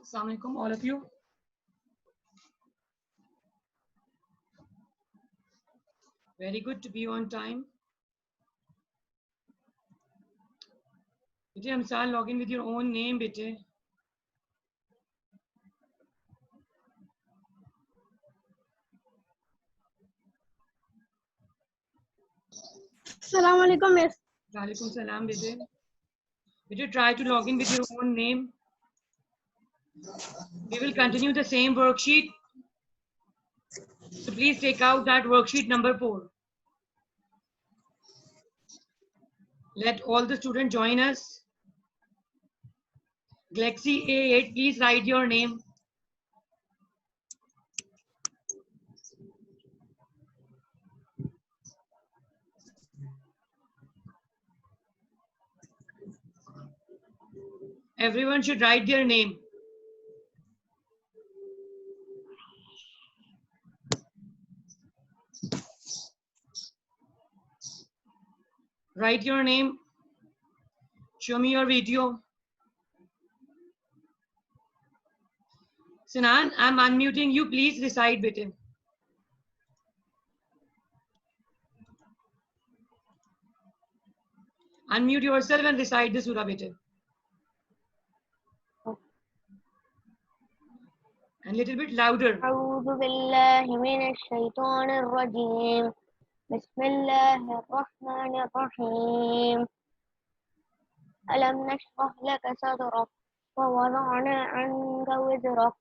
Assalamu alaikum, all of you. Very good to be on time. Bete, Amsal, log in with your own name, bete. Assalamu alaikum, miss. Walaikum salam, bete. Bete, try to log in with your own name. We will continue the same worksheet. So please take out that worksheet number 4. Let all the students join us. Galaxy A8, please write your name. Everyone should write their name. Write your name. Show me your video. Sinan, I'm unmuting you. Please recite, bete. Unmute yourself and recite the surah, bete. And little bit louder. أعوذ بالله من الشيطان الرجيم. بسم الله الرحمن الرحيم. ألم نشرح لك صدرك ووضعنا عنك وزرك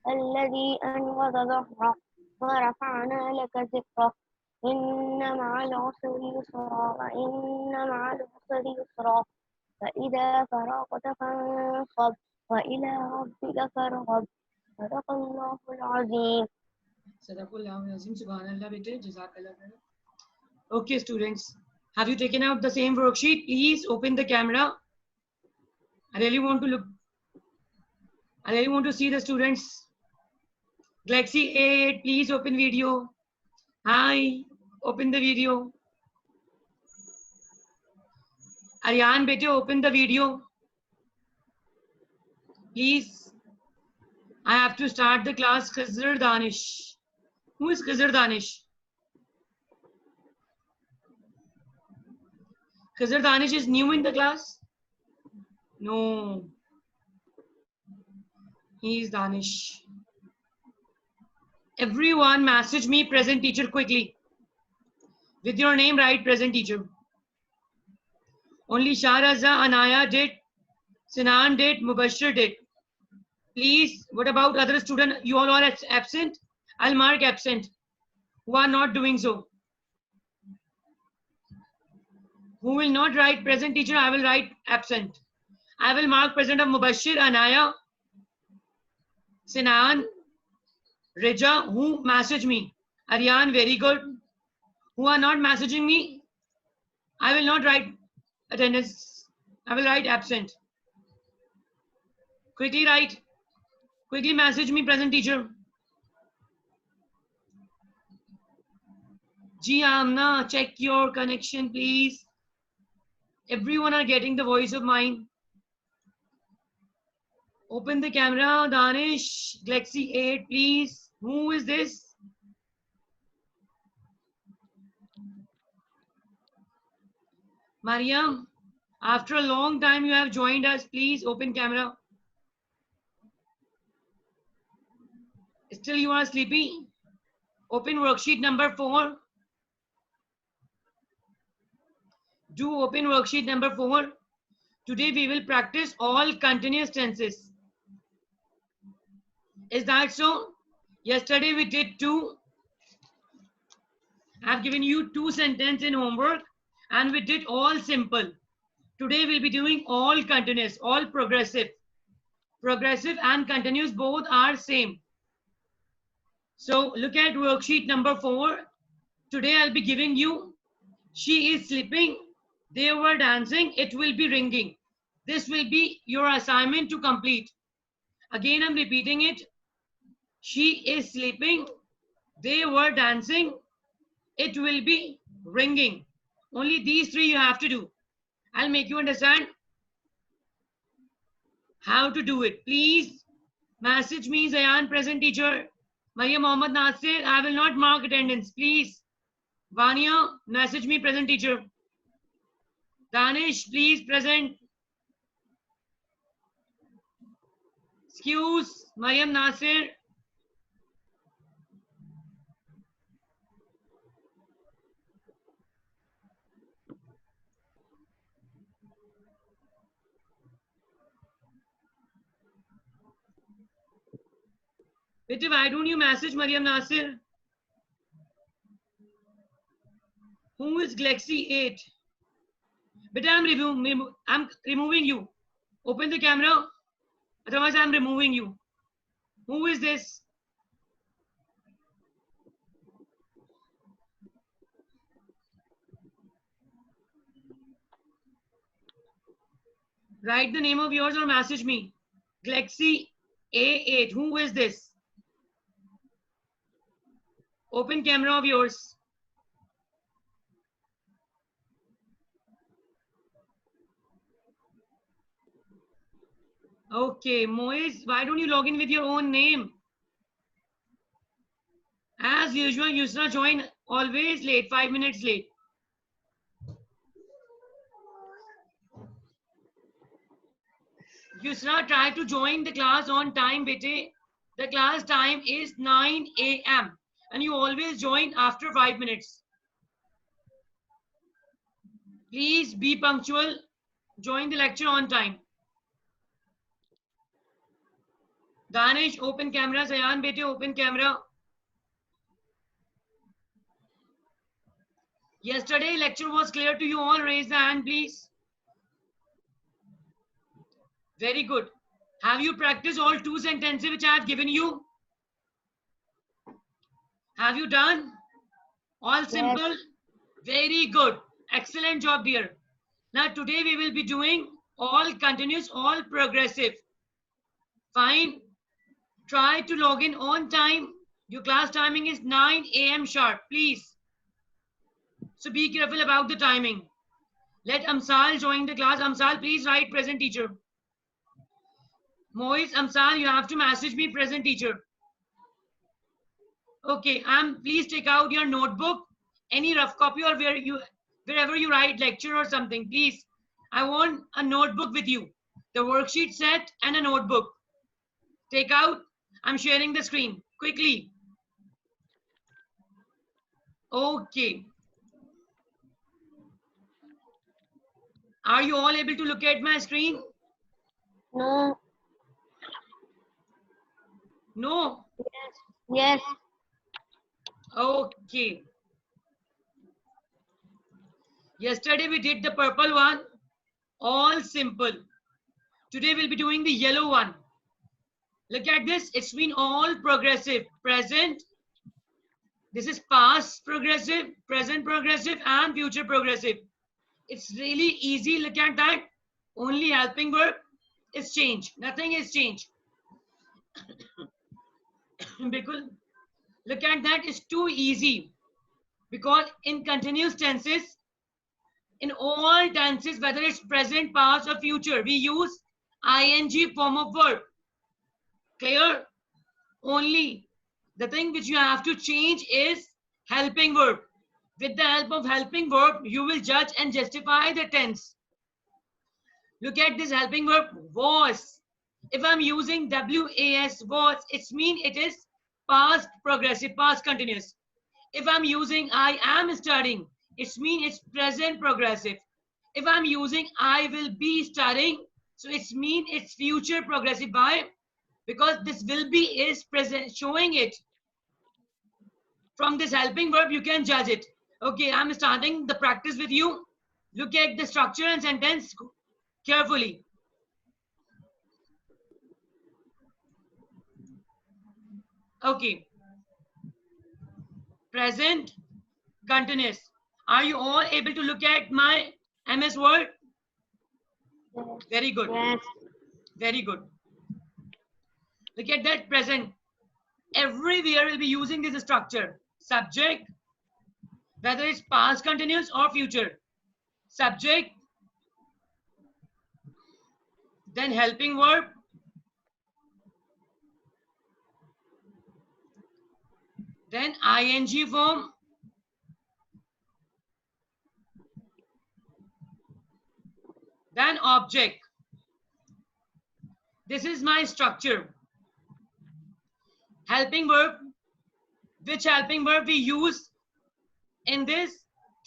الذي أنقض ظهرك ورفعنا لك ذكرك إن مع العسر يسرا وإن مع العسر يسرا فإذا فرغت فانصب وإلى ربك فارغب صدق الله العظيم. Subhanallah, bete. Jazakallah. Okay, students. Have you taken out the same worksheet? Please open the camera. I really want to look. I really want to see the students. Galaxy A8, please open video. Hi, open the video. Aryan, bete, open the video. Please. I have to start the class. Khizr Danish. Who is Khizr Danish? Khizr Danish is new in the class? No. He is Danish. Everyone message me present teacher quickly. With your name, write present teacher. Only Shahraza, Anaya did. Sinan did. Mubashir did. Please, what about other student? You all are absent? I'll mark absent. Who are not doing so? Who will not write present teacher? I will write absent. I will mark present of Mubashir, Anaya, Sinan, Reja. Who message me? Aryan, very good. Who are not messaging me? I will not write attendance. I will write absent. Quickly write. Quickly message me present teacher. Ji Amna, check your connection, please. Everyone are getting the voice of mine. Open the camera, Danish. Galaxy 8, please. Who is this? Mariam, after a long time you have joined us. Please open camera. Still you are sleepy? Open worksheet number 4. Do open worksheet number 4. Today we will practice all continuous tenses. Is that so? Yesterday we did 2. I've given you 2 sentences in homework and we did all simple. Today we'll be doing all continuous, all progressive. Progressive and continuous both are same. So look at worksheet number 4. Today I'll be giving you, she is sleeping, they were dancing, it will be ringing. This will be your assignment to complete. Again, I'm repeating it. She is sleeping, they were dancing, it will be ringing. Only these 3 you have to do. I'll make you understand how to do it. Please Message me, Zayan, present teacher. Maria Mohammad Nasir, I will not mark attendance, please. Vania, message me, present teacher. Danish, please present. Excuse, Mariam Nasir. Beta, why don't you message Mariam Nasir? Who is Galaxy 8? Beta, I'm removing you. Open the camera. Otherwise, I'm removing you. Who is this? Write the name of yours or message me. Galaxy A8. Who is this? Open camera of yours. Okay, Moise, why don't you log in with your own name? As usual, Yusra join always late, 5 minutes late. Yusra, try to join the class on time, bete. The class time is 9 a.m. and you always join after 5 minutes. Please be punctual. Join the lecture on time. Danish, open camera. Zayan, bete, open camera. Yesterday lecture was clear to you all. Raise the hand, please. Very good. Have you practiced all 2 sentences which I have given you? Have you done? All simple? Yes. Very good. Excellent job, dear. Now today we will be doing all continuous, all progressive. Fine. Try to log in on time. Your class timing is 9 a.m. sharp, please. So be careful about the timing. Let Amsal join the class. Amsal, please write present teacher. Moise, Amsal, you have to message me present teacher. Okay, please take out your notebook, any rough copy or wherever you write lecture or something, please. I want a notebook with you. The worksheet set and a notebook. Take out. I'm sharing the screen. Quickly. Okay. Are you all able to look at my screen? No. No? Yes. Okay. Yesterday we did the purple one. All simple. Today we'll be doing the yellow one. Look at this. It's been all progressive. Present. This is past progressive, present progressive, and future progressive. It's really easy. Look at that. Only helping verb is change. Nothing is changed. Because look at that. It's too easy. Because in continuous tenses, in all tenses, whether it's present, past, or future, we use ing form of verb. Clear? Only the thing which you have to change is helping verb. With the help of helping verb, you will judge and justify the tense. Look at this helping verb, was. If I'm using was, was, it means it is past progressive, past continuous. If I'm using I am studying, it means it's present progressive. If I'm using I will be studying, so it means it's future progressive. Why? Because this will be is present, showing it. From this helping verb, you can judge it. Okay, I'm starting the practice with you. Look at the structure and sentence carefully. Okay. Present continuous. Are you all able to look at my MS Word? Yes. Very good. Yes. Very good. Look at that present. Everywhere we'll be using this structure. Subject, whether it's past continuous or future. Subject, then helping verb, then ing form, then object. This is my structure. Helping verb. Which helping verb we use in this?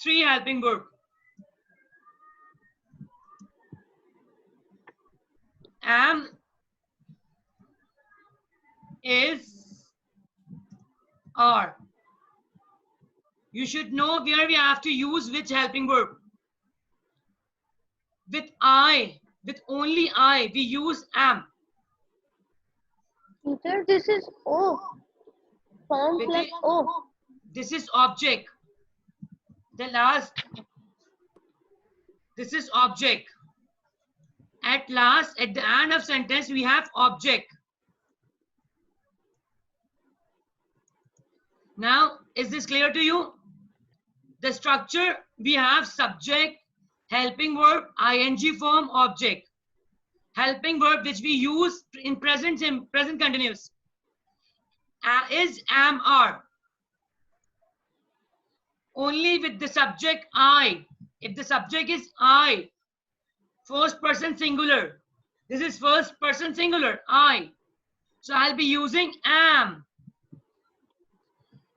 3 helping verb. Am, is, are. You should know where we have to use which helping verb. With I, with only I, we use am. Teacher, this is O. Sounds With like it- O. This is object. The last, this is object. At last, at the end of sentence, we have object. Now, is this clear to you? The structure, we have subject, helping verb, ing form, object. Helping verb which we use in present continuous. Is, am, are. Only with the subject I. If the subject is I, first person singular. This is first person singular, I. So I'll be using am.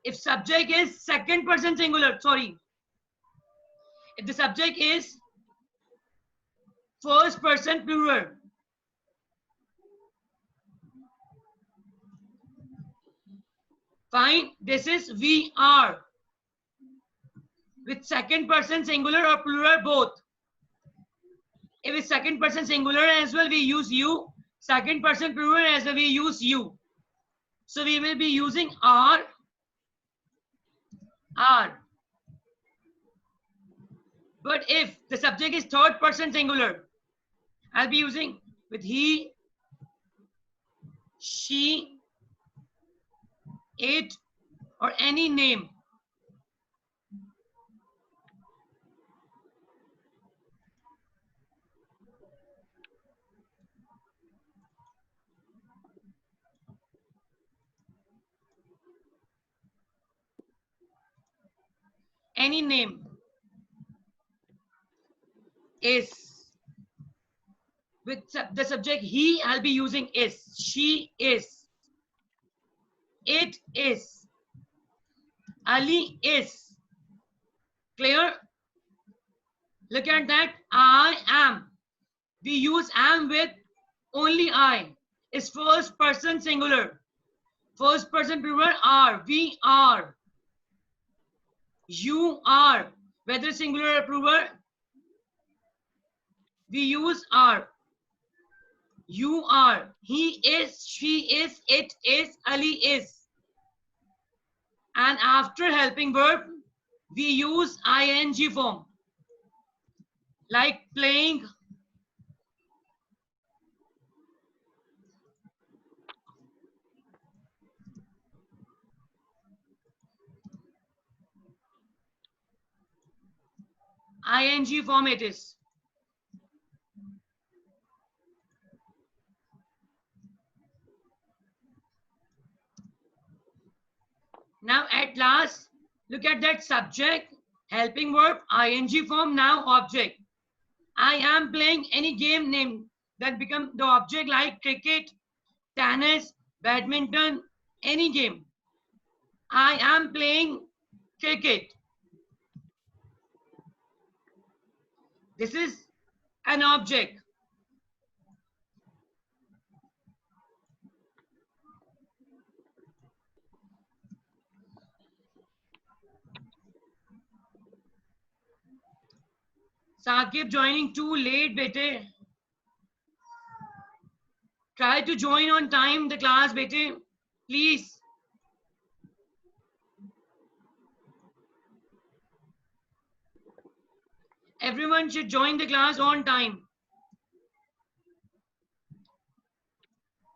If subject is second person singular, sorry. If the subject is first person plural, fine, this is we are. With second person singular or plural, both. If it's second person singular as well, we use you. Second person plural as well, we use you. So we will be using are. But if the subject is third person singular, I'll be using with he, she, it, or any name. Any name. Is. With the subject he, I'll be using is. She is. It is. Ali is. Clear? Look at that. I am. We use am with only I. It's first person singular. First person plural are. We are. You are. Whether singular or plural, we use are. You are. He is. She is. It is. Ali is. And after helping verb, we use ing form. Like playing. Ing form it is. Now at last, look at that subject, helping verb, ing form, now object. I am playing any game name that become the object, like cricket, tennis, badminton, any game. I am playing cricket. This is an object. Saqib joining too late, bete. Try to join on time the class, bete. Please. Everyone should join the class on time.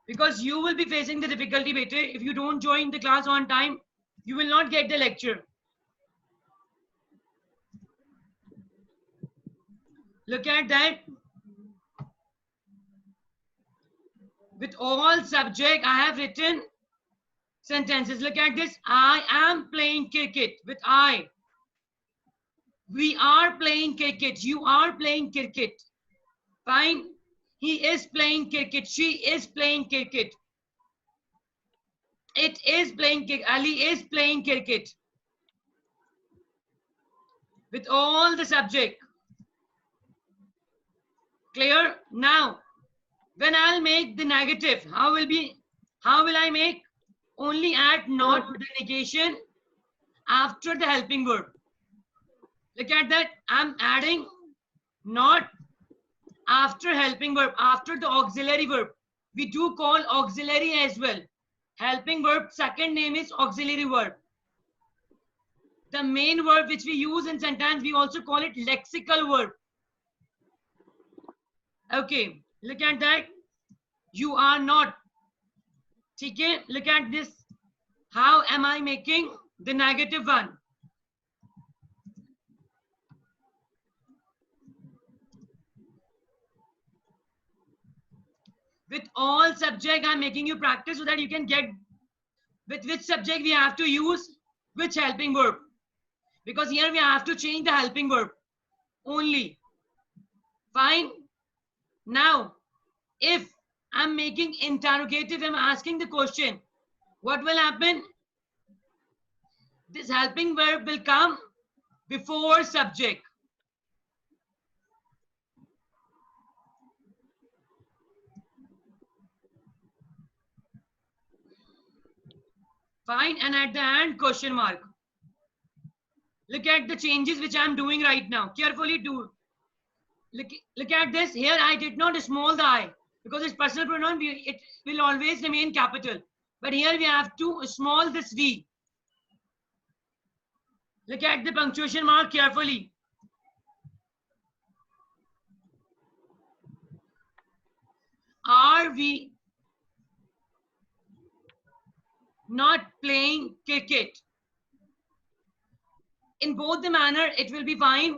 Because you will be facing the difficulty, bete. If you don't join the class on time, you will not get the lecture. Look at that. With all subject, I have written sentences. Look at this. I am playing cricket with I. We are playing cricket. You are playing cricket. Fine. He is playing cricket. She is playing cricket. It is playing cricket. Ali is playing cricket. With all the subject. Clear? Now, when I'll make the negative, how will I make? Only add not with the negation after the helping verb. Look at that. I'm adding not after helping verb, after the auxiliary verb. We do call auxiliary as well. Helping verb, second name is auxiliary verb. The main verb which we use in sentence, we also call it lexical verb. Okay, look at that. You are not. Okay, look at this. How am I making the negative one? With all subject, I'm making you practice so that you can get with which subject we have to use which helping verb. Because here we have to change the helping verb only. Fine. Now, if I'm making interrogative, I'm asking the question, what will happen? This helping verb will come before subject. Fine. And at the end, question mark. Look at the changes which I'm doing right now. Carefully do. Look at this. Here I did not small the I because it's personal pronoun. It will always remain capital. But here we have to small this V. Look at the punctuation mark carefully. Are we not playing cricket? In both the manner, it will be fine.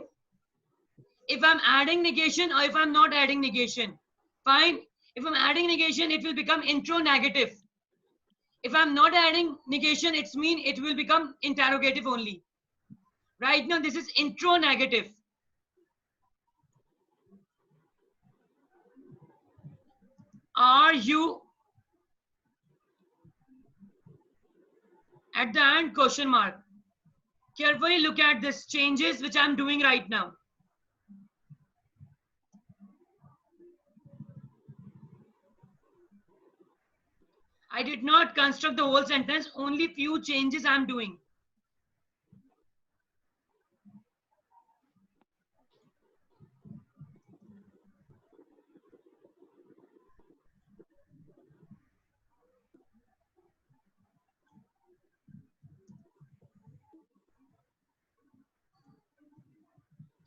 If I'm adding negation or if I'm not adding negation, fine. If I'm adding negation, it will become intro negative. If I'm not adding negation, it will become interrogative only. Right now, this is intro negative. Are you at the end question mark? Carefully look at this changes which I'm doing right now. I did not construct the whole sentence, only few changes I'm doing.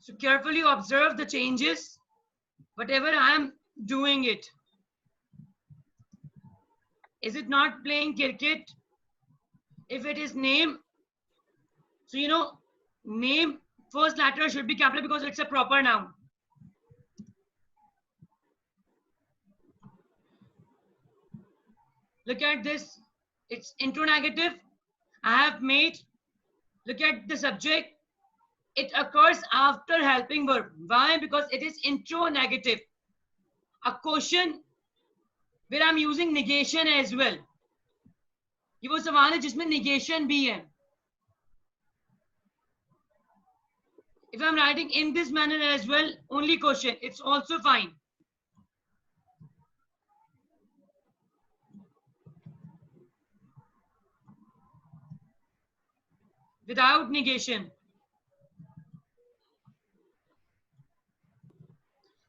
So carefully observe the changes, whatever I am doing it. Is it not playing cricket? If it is name, so name first letter should be capital because it's a proper noun. Look at this. It's intro negative. I have made, look at the subject. It occurs after helping verb. Why? Because it is intro negative. A question where I'm using negation as well. ये वो सवाल है जिसमें negation भी है. If I'm writing in this manner as well, only question, it's also fine. Without negation.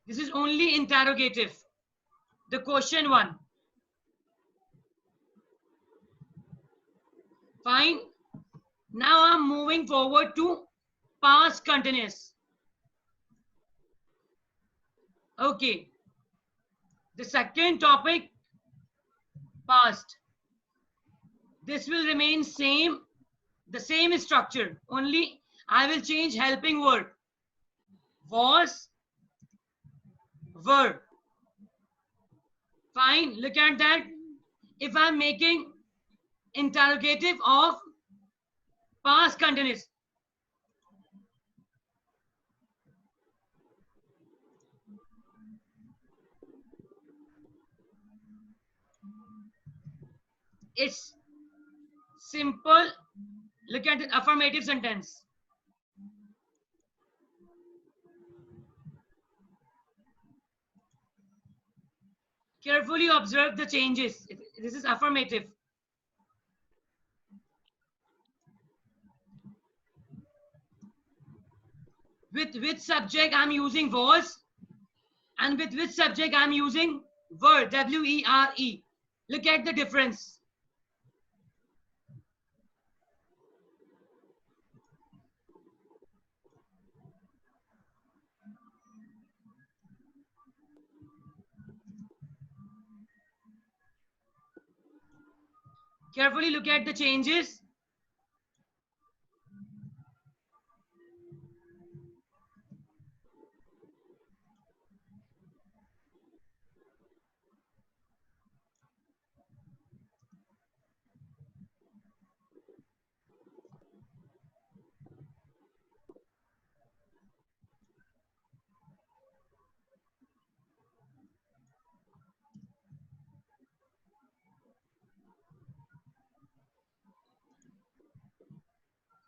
This is only interrogative. The question one. Fine. Now I'm moving forward to past continuous. Okay. The second topic, past. This will remain same, the same structure. Only I will change helping word. Was, were. Fine. Look at that. If I'm making interrogative of past continuous. It's simple. Look at the affirmative sentence. Carefully observe the changes. This is affirmative. With which subject I'm using was, and with which subject I'm using were, W-E-R-E. Look at the difference. Carefully look at the changes.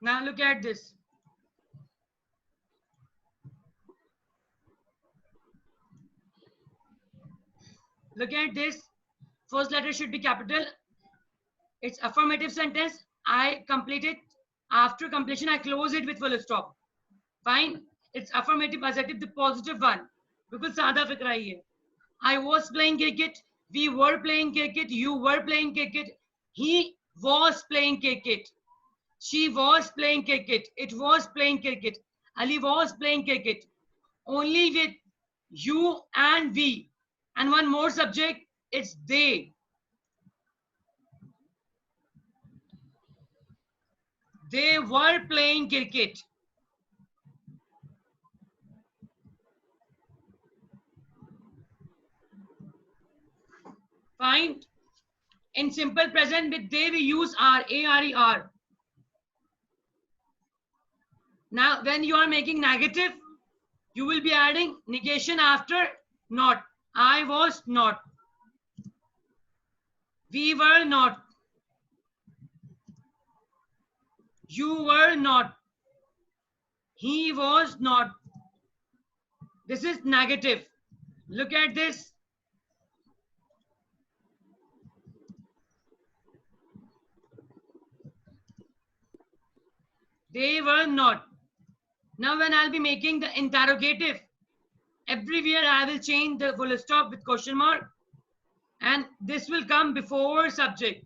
Now look at this. Look at this. First letter should be capital. It's affirmative sentence. I complete it. After completion, I close it with full stop. Fine. It's affirmative assertive, the positive one. बिल्कुल सादा फिक्रा ही है. I was playing cricket. We were playing cricket. You were playing cricket. He was playing cricket. She was playing cricket. It was playing cricket. Ali was playing cricket. Only with you and we. And one more subject, it's they. They were playing cricket. Fine. In simple present with they, we use are, A-R-E-R. Now, when you are making negative, you will be adding negation after not. I was not. We were not. You were not. He was not. This is negative. Look at this. They were not. Now when I'll be making the interrogative, everywhere I will change the full stop with question mark, and this will come before subject.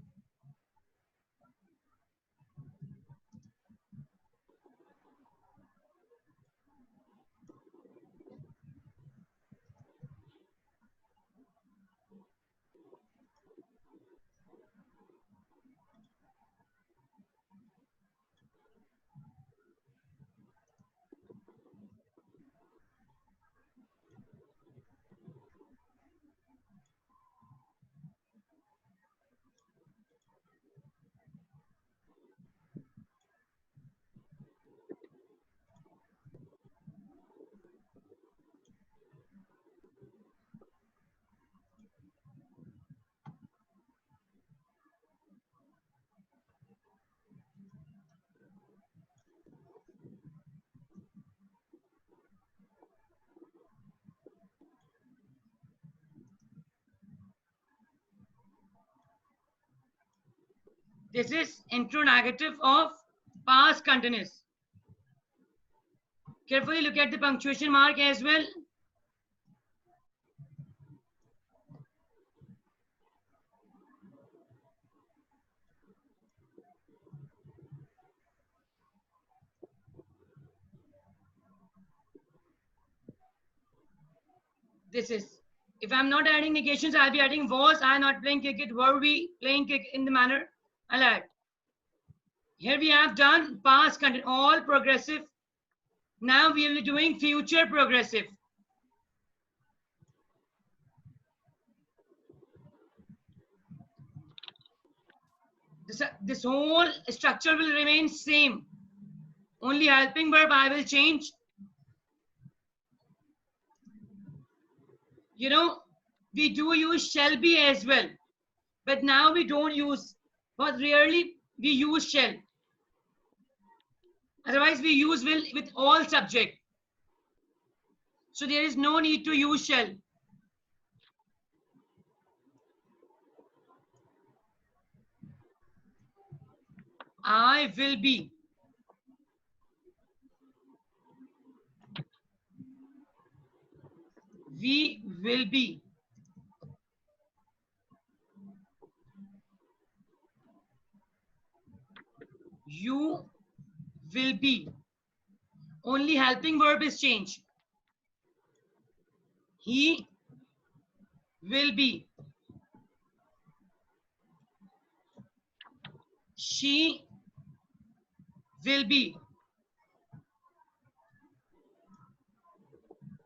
This is interrogative of past continuous. Carefully look at the punctuation mark as well. This is, if I'm not adding negations, I'll be adding was I not playing cricket, were we playing cricket, in the manner I'll add. Here we have done past continuous, all progressive. Now we will be doing future progressive. This whole structure will remain same. Only helping verb I will change. You know, we do use shall be as well, but now we don't use, but rarely we use shall. Otherwise, we use will with all subject. So there is no need to use shall. I will be. We will be. You will be. Only helping verb is changed. He will be. She will be.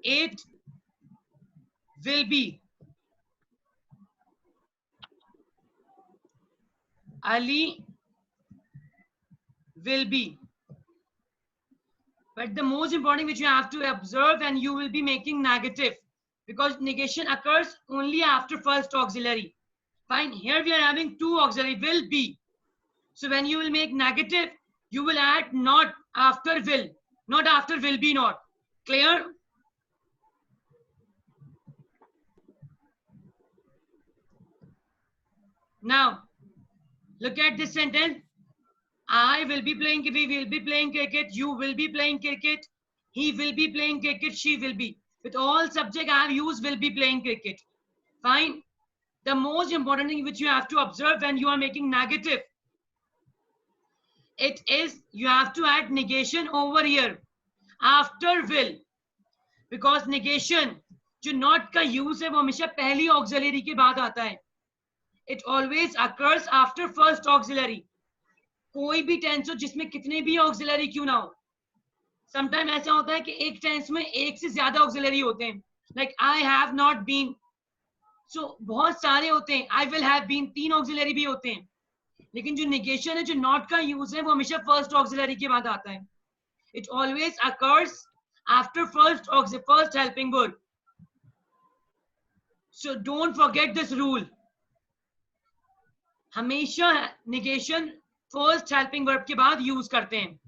It will be. Ali will be. But the most important which you have to observe, and you will be making negative, because negation occurs only after first auxiliary. Fine. Here we are having two auxiliary, will be. So when you will make negative, you will add not after will, not after will be not. Clear? Now, look at this sentence. I will be playing, we will be playing cricket, you will be playing cricket, he will be playing cricket, she will be. With all subject I have used will be playing cricket. Fine. The most important thing which you have to observe when you are making negative, it is you have to add negation over here after will, because negation जो not का use है वो हमेशा पहली auxiliary के बाद आता है. It always occurs after first auxiliary. कोई भी टेंस हो जिसमें कितने भी ऑक्सिलरी क्यों ना हो. समटाइम ऐसा होता है कि एक टेंस में एक से ज्यादा ऑक्सिलरी होते हैं, like I have not been. So बहुत सारे होते हैं. I will have been, 3 auxiliary भी होते हैं. लेकिन जो नेगेशन है, जो नॉट का यूज है, वो हमेशा फर्स्ट ऑक्सिलरी के बाद आता है. It always occurs after first helping verb. So don't forget this rule. हमेशा नेगेशन फर्स्ट हेल्पिंग वर्ब के बाद यूज करते हैं.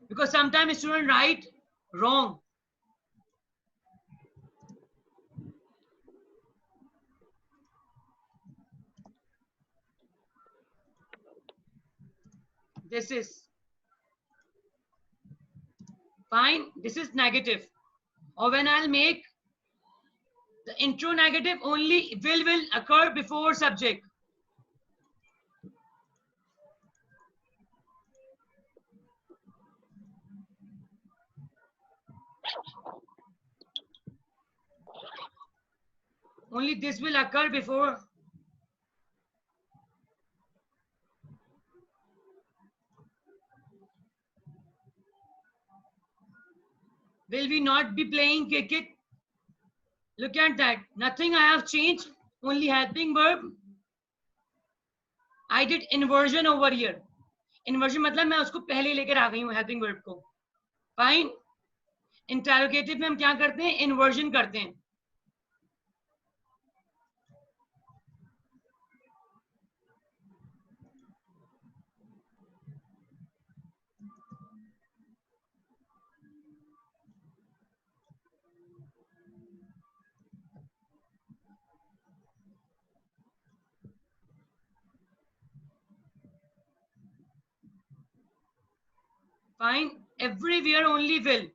Because sometimes students write wrong. This is fine. This is negative. Or when I'll make the intro negative, only will occur before subject. Only this will occur before. Will we not be playing cricket? Look at that. Nothing I have changed. Only helping verb. I did inversion over here. Inversion मतलब मैं उसको पहले लेकर आ गई हूँ helping verb को. Fine. Interrogative में हम क्या करते हैं? Inversion करते हैं. Fine. Everywhere only will.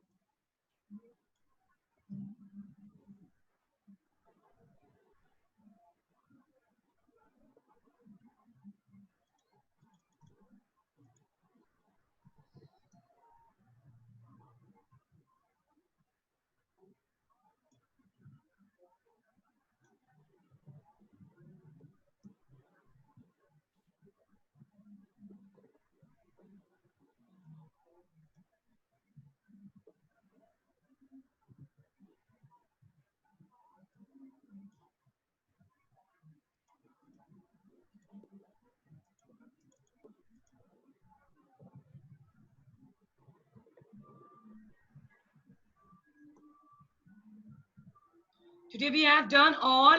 Today we have done all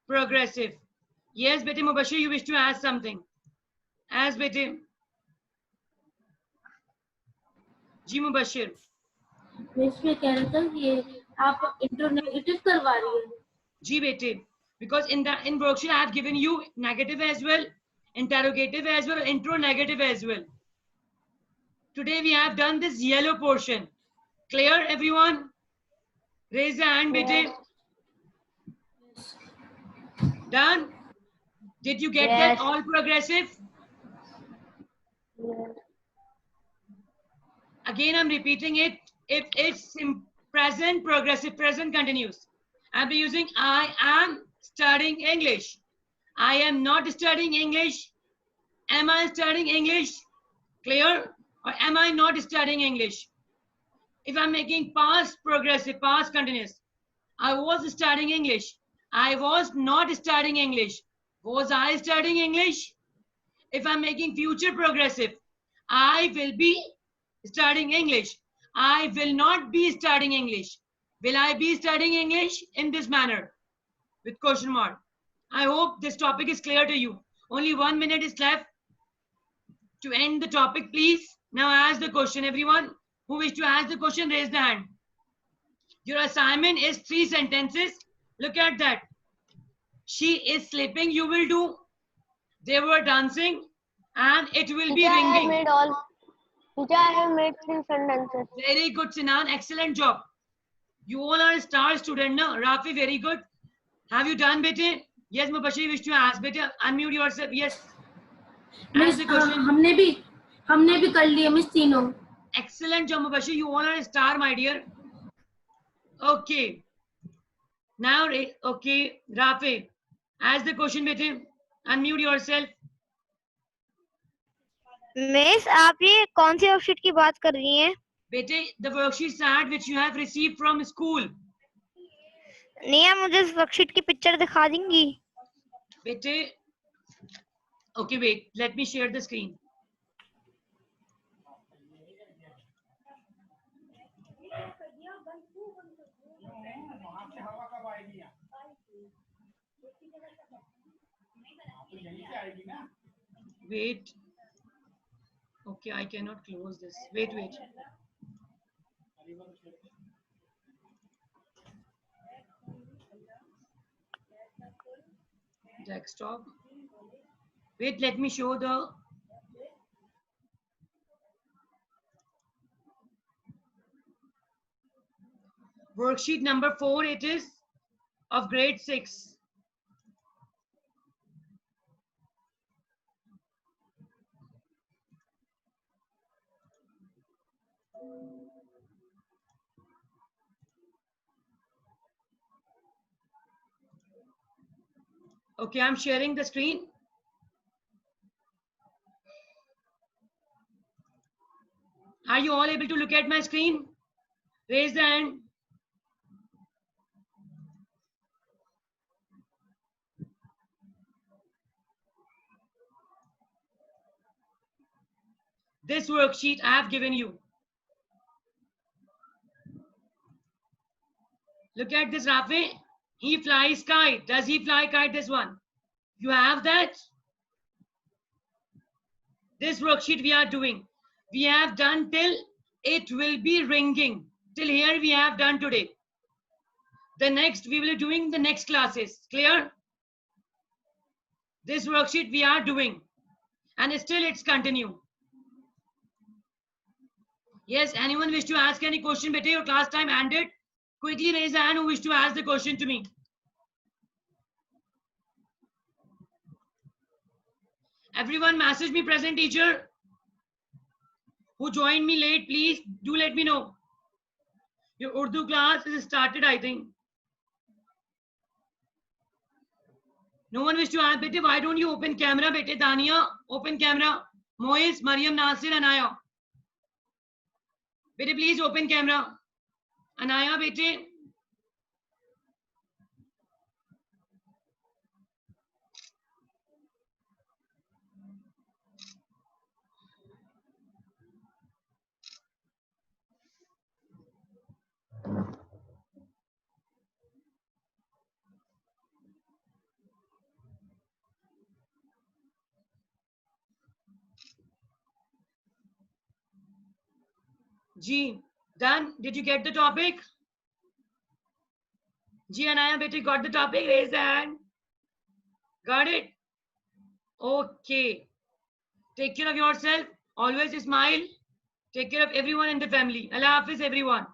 progressive. Yes, bete Mubashir, you wish to ask something. As bete. Ji Mubashir. Miss मैं कह रहा था कि आप इंट्रो नेगेटिव करवा रही है. जी बेटे, because in worksheet I have given you negative as well, interrogative as well, intro negative as well. Today we have done this yellow portion. Clear everyone? Raise the hand bete. Done? Did you get that all progressive? Yes. Again I'm repeating it. If it's in present progressive, present continuous, I'll be using I am studying English. I am not studying English. Am I studying English? Clear? Or am I not studying English? If I'm making past progressive, past continuous, I was studying English. I was not studying English. Was I studying English? If I'm making future progressive, I will be studying English. I will not be studying English. Will I be studying English? In this manner, with question mark. I hope this topic is clear to you. Only 1 minute is left to end the topic, please. Now ask the question, everyone. Who wish to ask the question, raise the hand. Your assignment is 3 sentences. Look at that. She is sleeping, you will do. They were dancing, and it will be Teacher, I have ringing. made all. Teacher, I have made 3 sentences. Very good, Sinan. Excellent job. You all are star student, no? Rafi, very good. Have you done, bete? Yes, Mubashir, wish to ask, bete. Unmute yourself. Yes. Miss Ask the question. हमने भी कर लिए miss तीनों. Excellent job, Mubashir. You all are star, my dear. Okay. Now, okay, Rafi, ask the question, bete. Unmute yourself. Miss आप ये कौन सी worksheet की बात कर रही हैं? बेटे, the worksheet set which you have received from school. नहीं, आप मुझे इस वर्कशीट की पिक्चर दिखा देंगी? बेटे, okay, wait, let me share the screen. Wait. Okay, I cannot close this. Wait. Desktop. Wait, let me show the worksheet number 4. It is of grade 6. Okay, I'm sharing the screen. Are you all able to look at my screen? Raise the hand. This worksheet I have given you. Look at this, Rafi. He flies kite. Does he fly kite? This one. You have that? This worksheet we are doing. We have done till it will be ringing. Till here we have done today. The next we will be doing the next classes. Clear? This worksheet we are doing. And still it's continue. Yes, anyone wish to ask any question? Bete, your class time ended. Quickly raise a hand who wish to ask the question to me. Everyone message me present teacher. Who joined me late, please do let me know. Your Urdu class is started, I think. No one wish to ask, bete, why don't you open camera, bete? Dania, open camera. Mois, Mariam, Nasir, Anaya. Bete, please open camera. Anaya, bete. G, done? Did you get the topic? G, Anaya, beti, got the topic? Raise the hand. Got it? Okay. Take care of yourself. Always smile. Take care of everyone in the family. Allah Hafiz, everyone.